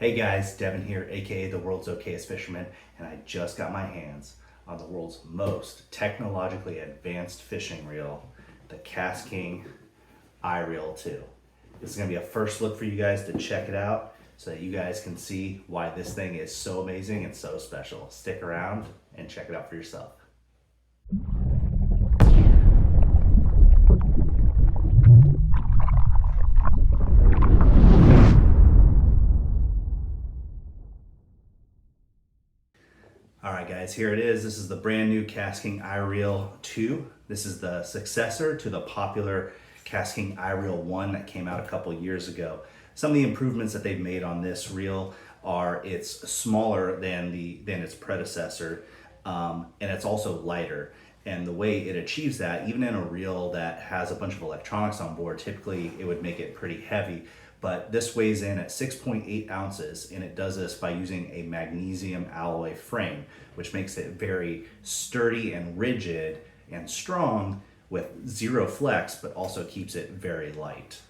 Hey guys, Devin here, aka the world's okayest fisherman, and I just got my hands on the world's most technologically advanced fishing reel, the KastKing iReel 2. This is going to be a first look for you guys to check it out so that you guys can see why this thing is so amazing and so special. Stick around and check it out for yourself. All right guys, here it is. This is the brand new KastKing iReel 2. This is the successor to the popular KastKing iReel 1 that came out a couple years ago. Some of the improvements that they've made on this reel are it's smaller than its predecessor, and it's also lighter. And the way it achieves that, even in a reel that has a bunch of electronics on board, typically it would make it pretty heavy. But this weighs in at 6.8 ounces, and it does this by using a magnesium alloy frame, which makes it very sturdy and rigid and strong with zero flex, but also keeps it very light.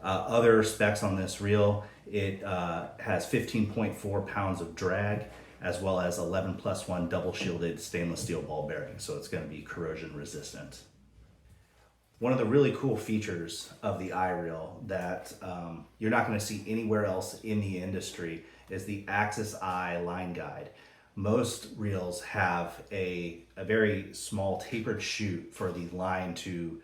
Other specs on this reel, it has 15.4 pounds of drag, as well as 11+1 double shielded stainless steel ball bearing, so it's going to be corrosion resistant. One of the really cool features of the iReel that you're not going to see anywhere else in the industry is the Axis Eye line guide. Most reels have a very small tapered chute for the line to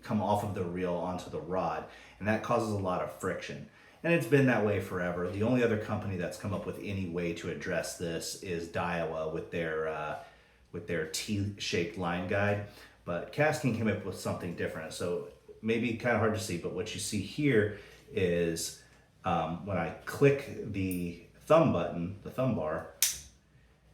come off of the reel onto the rod, and that causes a lot of friction. And it's been that way forever. The only other company that's come up with any way to address this is Daiwa with their T-shaped line guide. But KastKing came up with something different. So maybe kind of hard to see, but what you see here is when I click the thumb button, the thumb bar,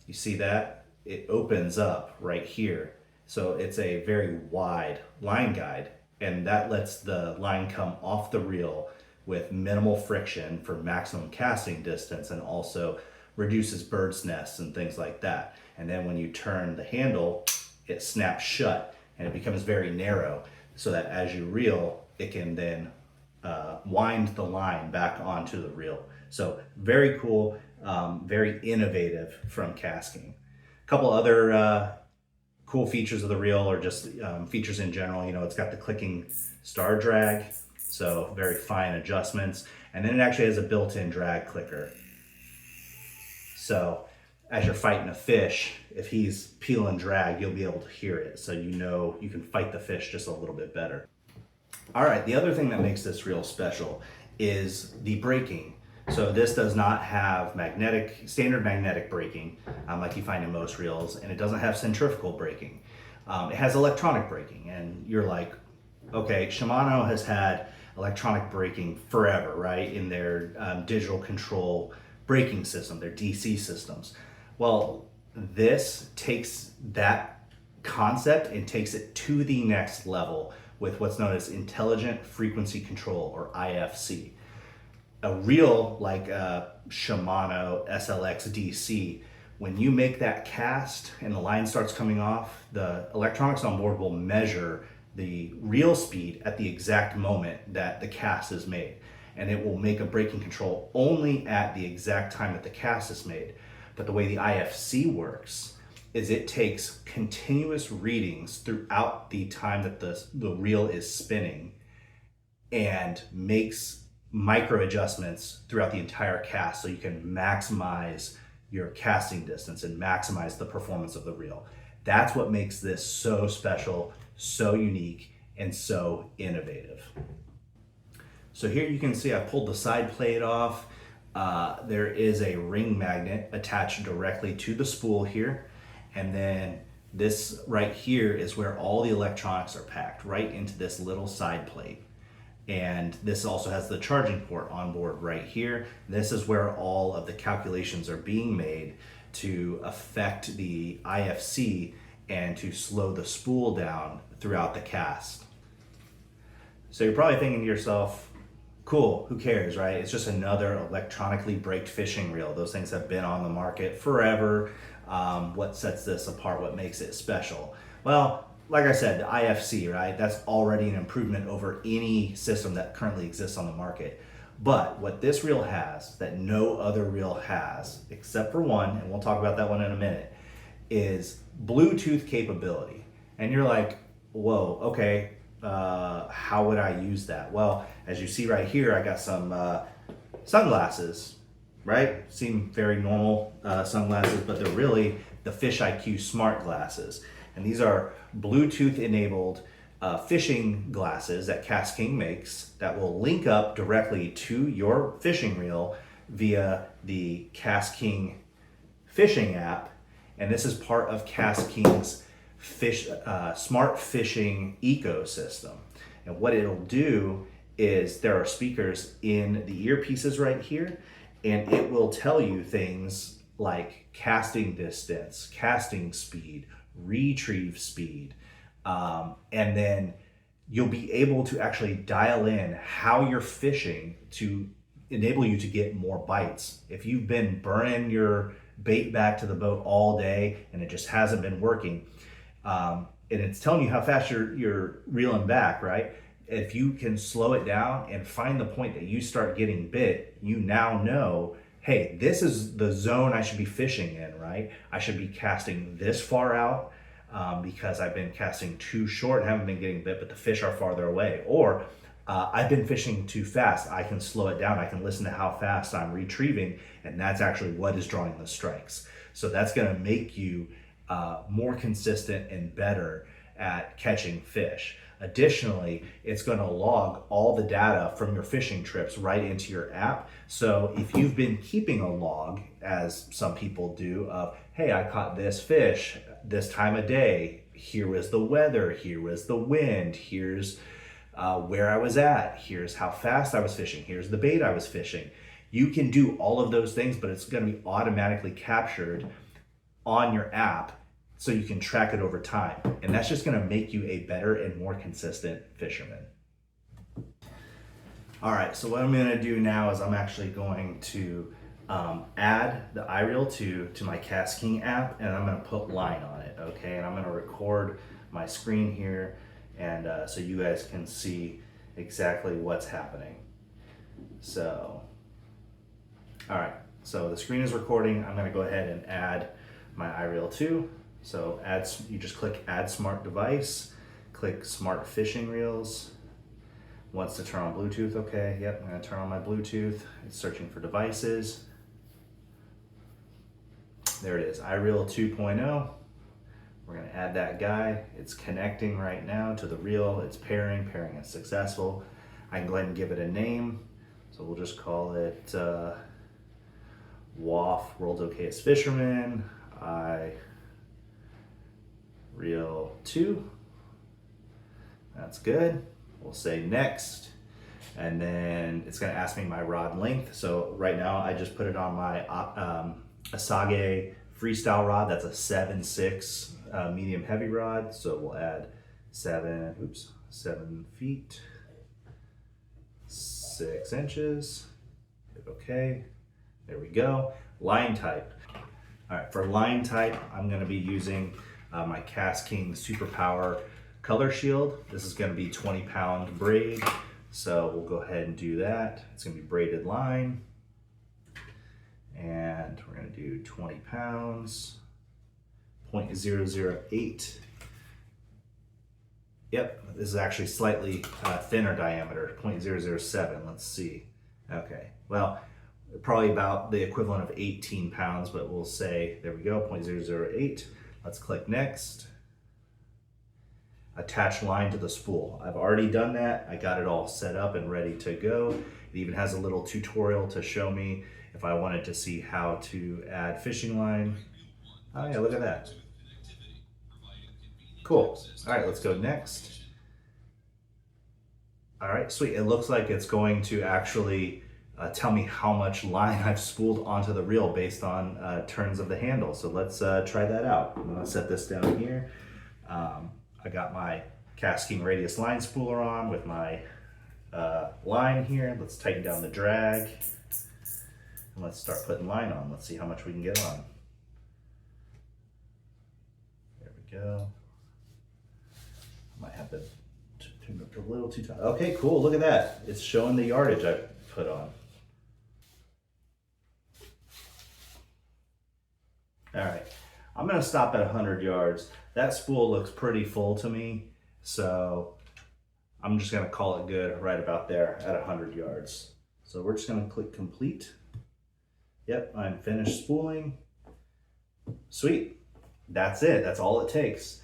you see that it opens up right here. So it's a very wide line guide, and that lets the line come off the reel with minimal friction for maximum casting distance, and also reduces bird's nests and things like that. And then when you turn the handle, it snaps shut and it becomes very narrow, so that as you reel, it can then wind the line back onto the reel. So very cool, very innovative from KastKing. A couple other cool features of the reel, or just features in general. You know, it's got the clicking star drag, so very fine adjustments. And then it actually has a built-in drag clicker. So as you're fighting a fish, if he's peeling drag, you'll be able to hear it, so you know you can fight the fish just a little bit better. All right, the other thing that makes this reel special is the braking. So this does not have standard magnetic braking like you find in most reels, and it doesn't have centrifugal braking. It has electronic braking, and you're like, okay, Shimano has had electronic braking forever, right, in their digital control braking system, their DC systems. Well, this takes that concept and takes it to the next level with what's known as intelligent frequency control, or IFC. A reel like a Shimano SLX DC, when you make that cast and the line starts coming off, the electronics on board will measure the reel speed at the exact moment that the cast is made. And it will make a braking control only at the exact time that the cast is made. But the way the IFC works is it takes continuous readings throughout the time that the reel is spinning and makes micro adjustments throughout the entire cast, so you can maximize your casting distance and maximize the performance of the reel. That's what makes this so special, so unique, and so innovative. So here you can see I pulled the side plate off. There is a ring magnet attached directly to the spool here. And then this right here is where all the electronics are packed, right into this little side plate. And this also has the charging port on board right here. This is where all of the calculations are being made to affect the IFC and to slow the spool down throughout the cast. So you're probably thinking to yourself, cool, who cares, right? It's just another electronically braked fishing reel. Those things have been on the market forever. What sets this apart? What makes it special? Well, like I said, the IFC, right? That's already an improvement over any system that currently exists on the market. But what this reel has that no other reel has, except for one, and we'll talk about that one in a minute, is Bluetooth capability. And you're like, whoa, okay, how would I use that? Well, as you see right here, I got some sunglasses, right? Seem very normal sunglasses, but they're really the Fish IQ smart glasses. And these are Bluetooth enabled fishing glasses that KastKing makes that will link up directly to your fishing reel via the KastKing fishing app. And this is part of KastKing's smart fishing ecosystem. And what it'll do is there are speakers in the earpieces right here, and it will tell you things like casting distance, casting speed, retrieve speed, and then you'll be able to actually dial in how you're fishing to enable you to get more bites. If you've been burning your bait back to the boat all day and it just hasn't been working, and it's telling you how fast you're reeling back, right? If you can slow it down and find the point that you start getting bit, you now know, hey, this is the zone I should be fishing in, right? I should be casting this far out because I've been casting too short and haven't been getting bit, but the fish are farther away. Or I've been fishing too fast. I can slow it down. I can listen to how fast I'm retrieving, and that's actually what is drawing the strikes. So that's gonna make you more consistent and better at catching fish. Additionally, it's going to log all the data from your fishing trips right into your app. So if you've been keeping a log, as some people do, of, hey, I caught this fish this time of day, here was the weather, here was the wind, here's where I was at, here's how fast I was fishing, here's the bait I was fishing. You can do all of those things, but it's going to be automatically captured on your app, so you can track it over time. And that's just gonna make you a better and more consistent fisherman. All right, so what I'm gonna do now is I'm actually going to add the iReel 2 to my KastKing app, and I'm gonna put line on it, okay? And I'm gonna record my screen here, and so you guys can see exactly what's happening. So, all right, so the screen is recording. I'm gonna go ahead and add my iReel 2. So you just click add smart device, click smart fishing reels. Wants to turn on Bluetooth, okay, yep, I'm gonna turn on my Bluetooth. It's searching for devices. There it is, iReel 2.0. We're gonna add that guy. It's connecting right now to the reel. It's pairing is successful. I can go ahead and give it a name. So we'll just call it WOF, World's Okayest Fisherman, iReel 2. That's good. We'll say next, and then it's going to ask me my rod length. So right now I just put it on my Asage freestyle rod. That's a 7.6 medium heavy rod. So we'll add 7 feet 6 inches. Hit okay. There we go. Line type. All right, for line type, I'm going to be using my KastKing Superpower Color Shield. This is going to be 20-pound braid, so we'll go ahead and do that. It's going to be braided line, and we're going to do 20 pounds, 0.008. Yep, this is actually slightly thinner diameter, 0.007. Let's see. Okay, well, probably about the equivalent of 18 pounds, but we'll say, there we go, 0.008. Let's click next. Attach line to the spool. I've already done that. I got it all set up and ready to go. It even has a little tutorial to show me if I wanted to see how to add fishing line. Oh yeah, look at that. Cool. All right, let's go next. All right, sweet. It looks like it's going to actually tell me how much line I've spooled onto the reel based on turns of the handle. So let's try that out. I'm gonna set this down here. I got my KastKing radius line spooler on with my line here. Let's tighten down the drag. And let's start putting line on. Let's see how much we can get on. There we go. Might have to turn it up a little too tight. Okay, cool, look at that. It's showing the yardage. I put on. All right, I'm gonna stop at 100 yards. That spool looks pretty full to me, so I'm just gonna call it good right about there at 100 yards. So we're just gonna click complete. Yep, I'm finished spooling. Sweet, that's it, that's all it takes.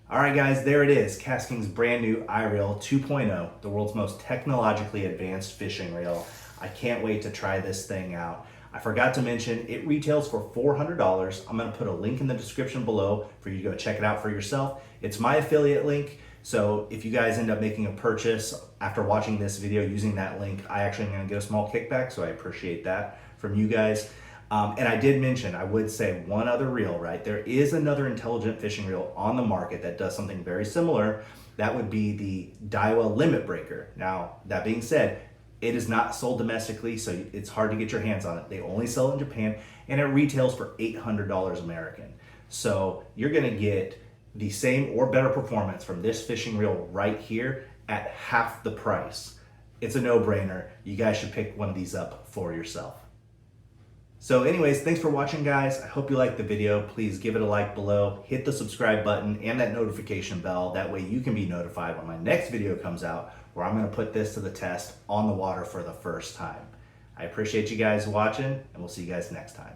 All right guys, there it is, KastKing's brand new iReel 2.0, the world's most technologically advanced fishing reel. I can't wait to try this thing out. I forgot to mention, it retails for $400. I'm gonna put a link in the description below for you to go check it out for yourself. It's my affiliate link, so if you guys end up making a purchase after watching this video using that link, I actually am gonna get a small kickback, so I appreciate that from you guys. And I did mention, I would say one other reel, right? There is another intelligent fishing reel on the market that does something very similar. That would be the Daiwa Limit Breaker. Now, that being said, it is not sold domestically, so it's hard to get your hands on it. They only sell it in Japan, and it retails for $800 American. So you're gonna get the same or better performance from this fishing reel right here at half the price. It's a no-brainer. You guys should pick one of these up for yourself. So anyways, thanks for watching guys. I hope you liked the video. Please give it a like below, hit the subscribe button and that notification bell. That way you can be notified when my next video comes out, where I'm gonna put this to the test on the water for the first time. I appreciate you guys watching, and we'll see you guys next time.